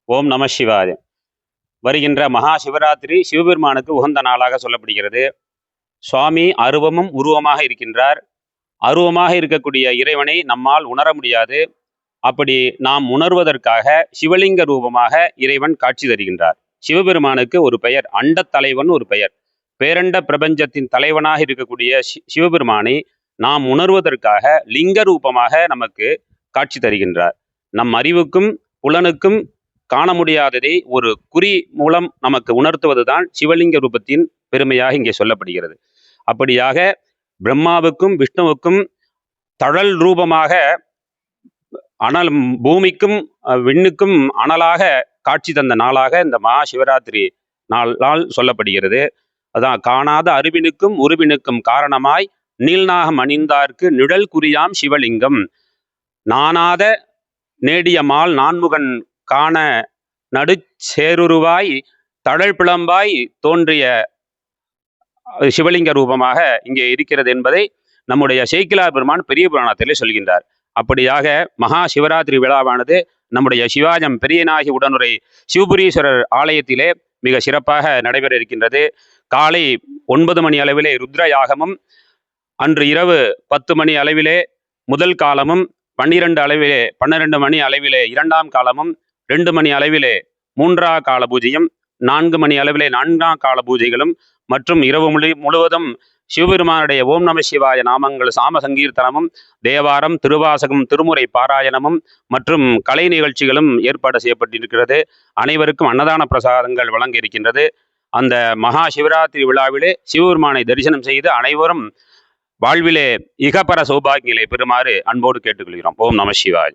ஓம் நம சிவாய. வருகின்ற மகா சிவராத்திரி சிவபெருமானுக்கு உகந்த நாளாக சொல்லப்படுகிறது. சுவாமி அருவமும் உருவமாக இருக்கின்றார். அருவமாக இருக்கக்கூடிய இறைவனை நம்மால் உணர முடியாது. அப்படி நாம் உணர்வதற்காக சிவலிங்க ரூபமாக இறைவன் காட்சி தருகின்றார். சிவபெருமானுக்கு ஒரு பெயர், அண்டத் தலைவன் ஒரு பெயர். பேரண்ட பிரபஞ்சத்தின் தலைவனாக இருக்கக்கூடிய சிவபெருமானை நாம் உணர்வதற்காக லிங்க ரூபமாக நமக்கு காட்சி தருகின்றார். நம் அறிவுக்கும் புலனுக்கும் காண முடியாததை ஒரு குறி மூலம் நமக்கு உணர்த்துவதுதான் சிவலிங்க ரூபத்தின் பெருமையாக இங்கே சொல்லப்படுகிறது. அப்படியாக பிரம்மாவுக்கும் விஷ்ணுவுக்கும் தழல் ரூபமாக அனல், பூமிக்கும் விண்ணுக்கும் அனலாக காட்சி தந்த நாளாக இந்த மகா சிவராத்திரி நாள் சொல்லப்படுகிறது. அதான் காணாத அறிவினுக்கும் உருவினுக்கும் காரணமாய் நீள்நாகம் அணிந்தார்க்கு நிழல் குறியாம் சிவலிங்கம். நானாத நேடிய மால் நான்முகன் காண நடுச்சேருருவாய் தழல் பிளம்பாய் தோன்றிய சிவலிங்க ரூபமாக இங்கே இருக்கிறது என்பதை நம்முடைய சேக்கிழார் பெருமான் பெரிய புராணத்திலே சொல்கின்றார். அப்படியாக மகா சிவராத்திரி விழாவானது நம்முடைய சிவாஜம் பெரியநாயகி உடனுரை சிவபுரீஸ்வரர் ஆலயத்திலே மிக சிறப்பாக நடைபெற இருக்கின்றது. காலை 9 மணி அளவிலே ருத்ர யாகமும், அன்று இரவு 10 மணி அளவிலே முதல் காலமும், 12 மணி அளவிலே 2ஆம் காலமும், 2 மணி அளவிலே 3ஆம் கால பூஜையும், 4 மணி அளவிலே 4ஆம் கால பூஜைகளும் மற்றும் இரவு முழுவதும் சிவபெருமானுடைய ஓம் நம சிவாய நாமங்கள் சாம சங்கீர்த்தனமும், தேவாரம், திருவாசகம், திருமுறை பாராயணமும் மற்றும் கலை நிகழ்ச்சிகளும் ஏற்பாடு செய்யப்பட்டிருக்கிறது. அனைவருக்கும் அன்னதான பிரசாதங்கள் வழங்க இருக்கின்றது. அந்த மகா சிவராத்திரி விழாவிலே சிவபெருமானை தரிசனம் செய்து அனைவரும் வாழ்விலே இகப்பர சௌபாகியங்களை பெறுமாறு அன்போடு கேட்டுக்கொள்கிறோம். ஓம் நம சிவாய.